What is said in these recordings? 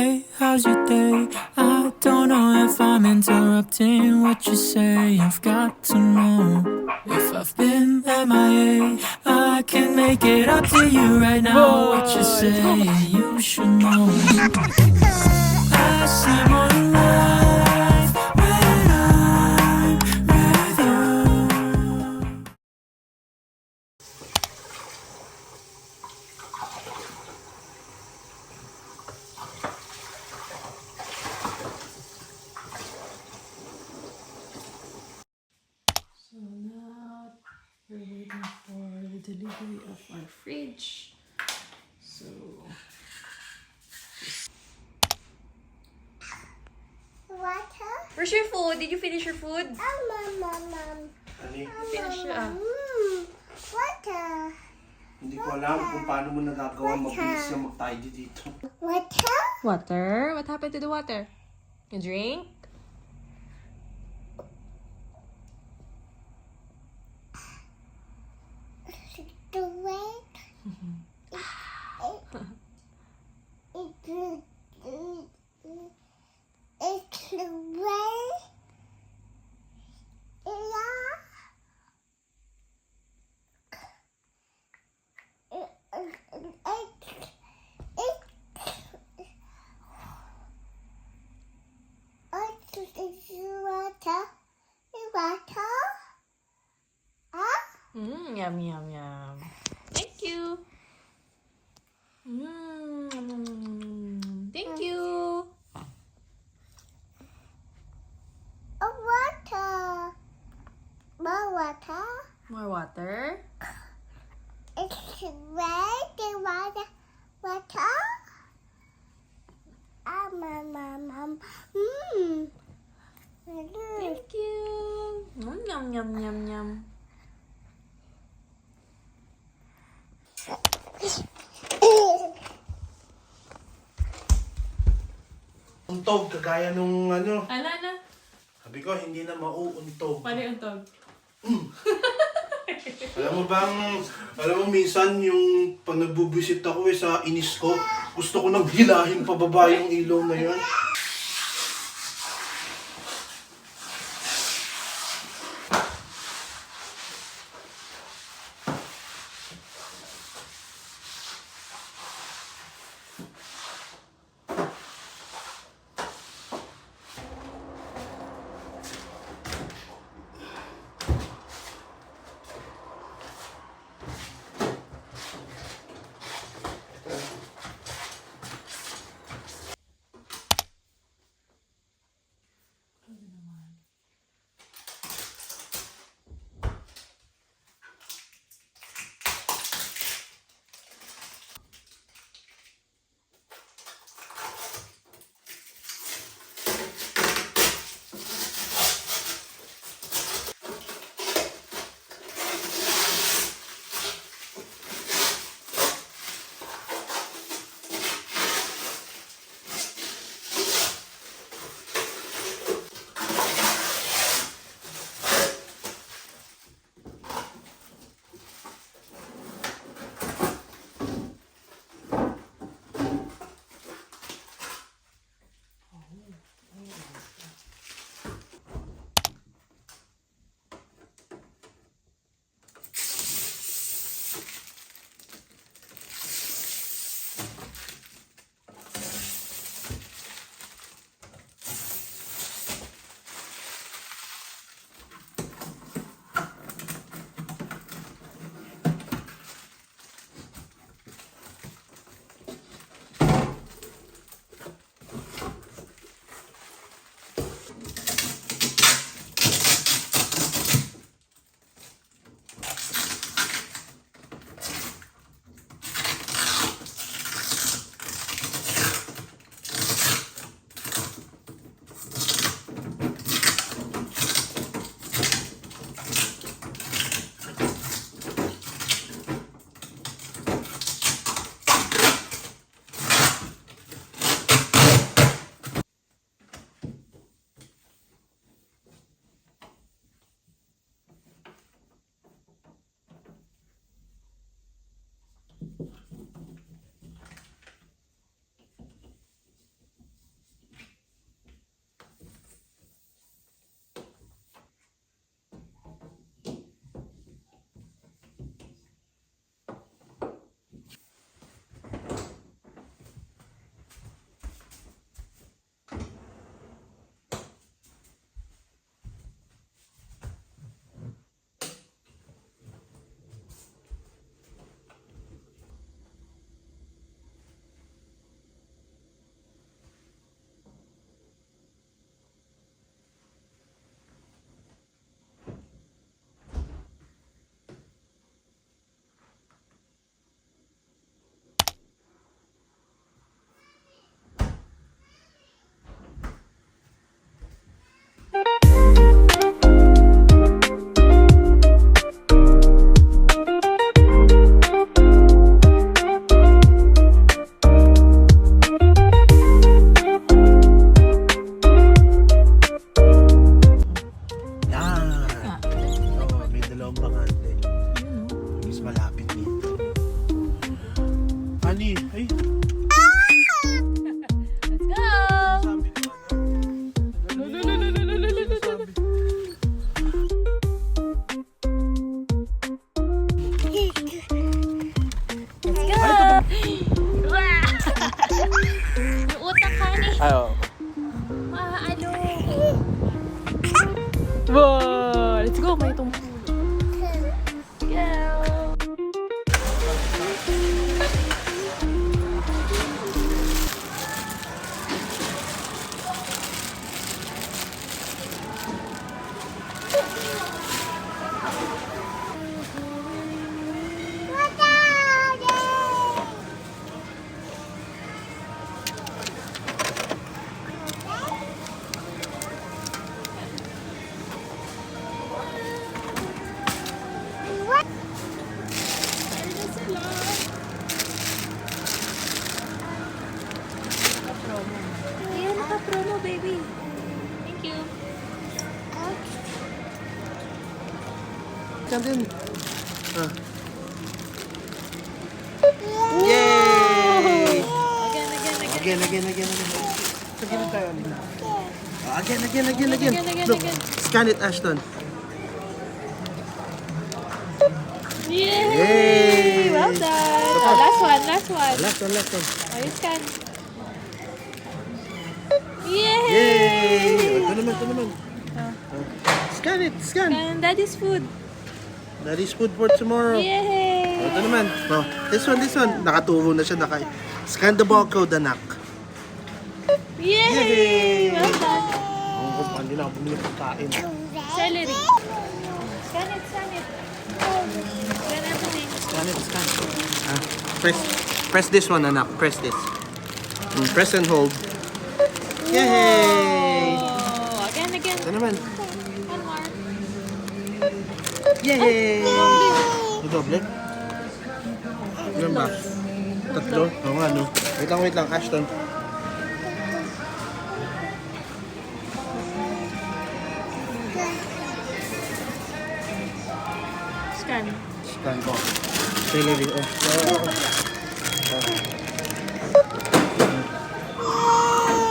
Hey, how's your day? I don't know if I'm interrupting what you say. I've got to know if I've been MIA. I can make it up to you right now. What you say, you should know. I see more life when I'm with you. So now we're waiting for the delivery of our fridge. So Water? where's your food? Did you finish your food? Ani, Finish siya. Water. hindi ko alam kung paano mo nagagawa mabilis na mag-tidy dito. Water? Water? What happened to the water? You drink? The wet. It's the way. Water? Yum, yum, yum. Thank you. Thank you. Water. More water. More water? It's red. The water. Water. Thank you. Yum, yum, yum, yum. Untog, kagaya nung ano. Ano? Sabi ko, hindi na mauuntog. Paano yung tog? Alam mo minsan yung pag nagbubisit ako sa inis ko, gusto ko nang hilahin pababa yung ilaw na yun. Scan din. Yay! Again. Sa gilid tayo, Alina. Again. Look, scan it, Ashton. Yay! Well done. Oh, last one. Last one. Oh, you scan. Yay! Yay! Ito naman. Scan it. Scan daddy's food. Daddy's food for tomorrow. Yay! Ito naman. Oh, this one. Nakaturo na siya. Scan the barcode, anak. Yay! Well done. Ang kumpanya na ako bumili ng kain. Celery. Scan it. Scan everything. Scan. Press this one, anak. Press this. Press and hold. Yay! Oh, again. Ito naman. One more. Yay! Doble? Ilan ba? Tatlo? Oo nga, no? Wait lang, Ashton. Scan ko. Celery.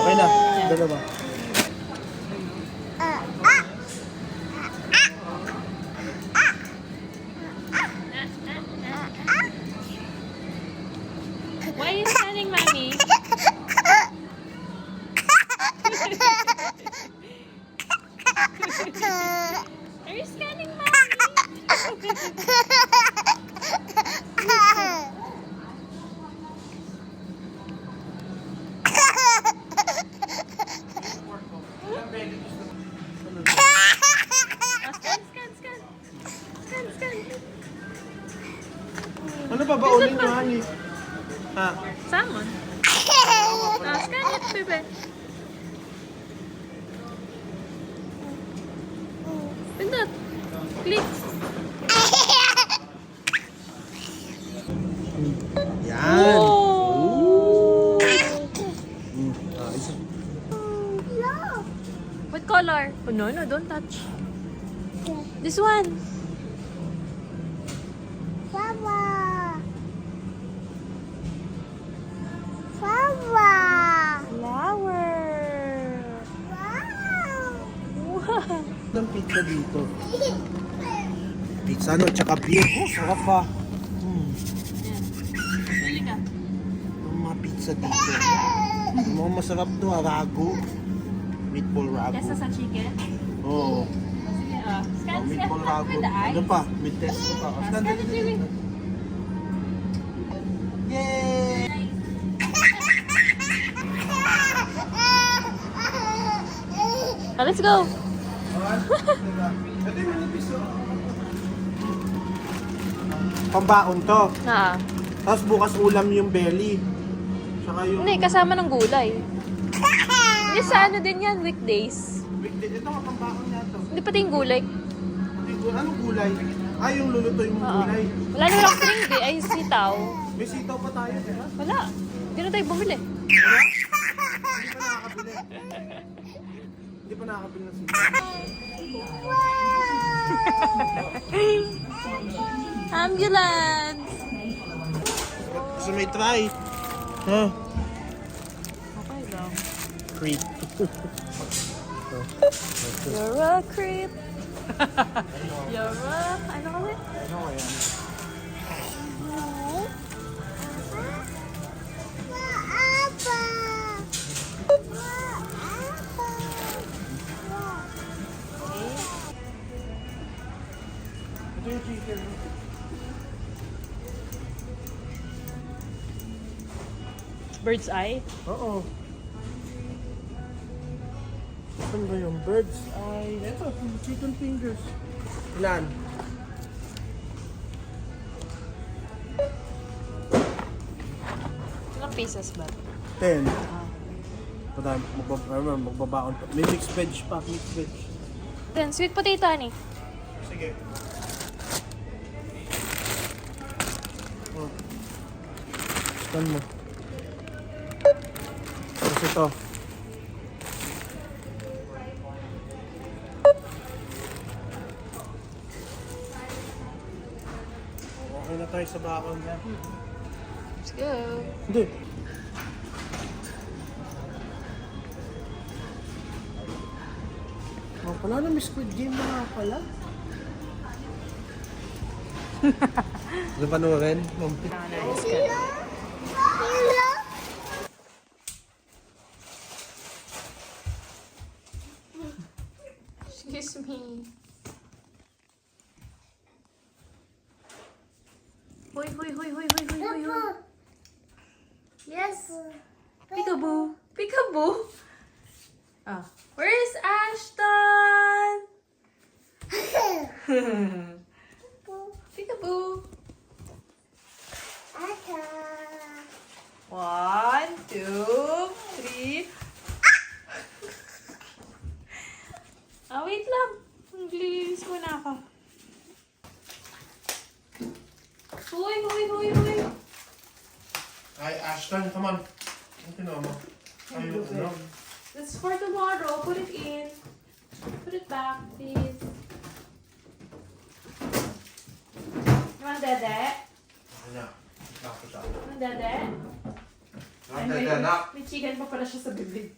Okay na. Dalawa. Why are you scanning, mommy? Are you scanning, mommy? Scan. Ano pa ba ulit mo, honey? Ha? Salmon. Scan it, bebe. Pindot. Click. Yan! Oh. Isa. What color? Oh, no, don't touch. This one. Flower. Wow. Ang pizza dito. Pizza no, tsaka beer. Oh, sarap pa. Pili ka. Ang mga pizza dito. Mga masarap to, ragu. Meatball ragu. Kesa sa chicken? Oo. Sige, scan Meatball ragu. with the eyes. Ano pa? With test ko pa. Scan it, baby. Yay! Let's go. Pambaon to. Tapos bukas ulam yung belly. Saka yung... Hindi, kasama ng gulay. Hindi, sa ano din yan, weekdays. Ito nga pambaon niya to. Hindi pati yung gulay. Anong gulay? Yung lulutoy mong gulay. Wala na lang string di, ay sitaw. May sitaw pa tayo, di ba? Wala. Hindi na tayo bumili. Hindi pa nakakabili ng sitaw. Ambulance! Gusto may try? Huh? Okay lang. Creep. You're a creep. You're a... Ano kami? Ano kaya? Ito yung chicken. Bird's eye? Oo. Saan ba yung bird's eye? Ito, chicken fingers. Ilan? Ilang pieces ba? 10. Magbabaon pa. May mixed veg pa. Mixed veg. Then, sweet potato, honey. Sige. Oh. Saan mo? Tapos ito. tayo sa bakal niya. Let's go. Hindi. Oh, pala na, may Squid Game na nga pala. Ano panoorin? Nice, good. Hello? Excuse me. Hoy, hoy, hoy, hoy, hoy, hoy, hoy, hoy. Yes. Peekaboo. Peekaboo. Ah, where's Ashton? Peekaboo. 1, 2, 3. Wait lang. Naglilinis ko na ako. Hoy, hoy, hoy, hoy. Ay, Ashton, come on. Ano ginawa mo? Ayun, ano? That's for tomorrow. Put it in. Put it back, please. You want dede? Ano na? Tapos ako. You want dede? Ay, may chicken pa pala siya sa bibig.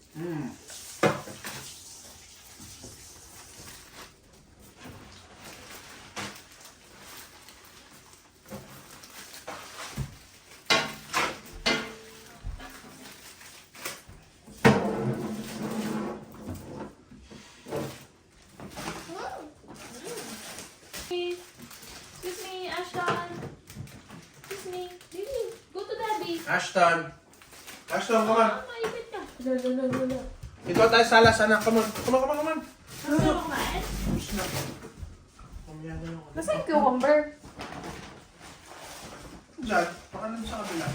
Excuse me, Ashton. Excuse me. Baby, go to daddy. Ashton! Ashton, come on! Maipit ka. Lala. Ito tayo sa alas, anak. Come on. Come on, come on, come on. Nasaan yung kumain? Push na. Mamaya na yung... Nasaan yung cucumber? Diyan. Baka lang sa kabila.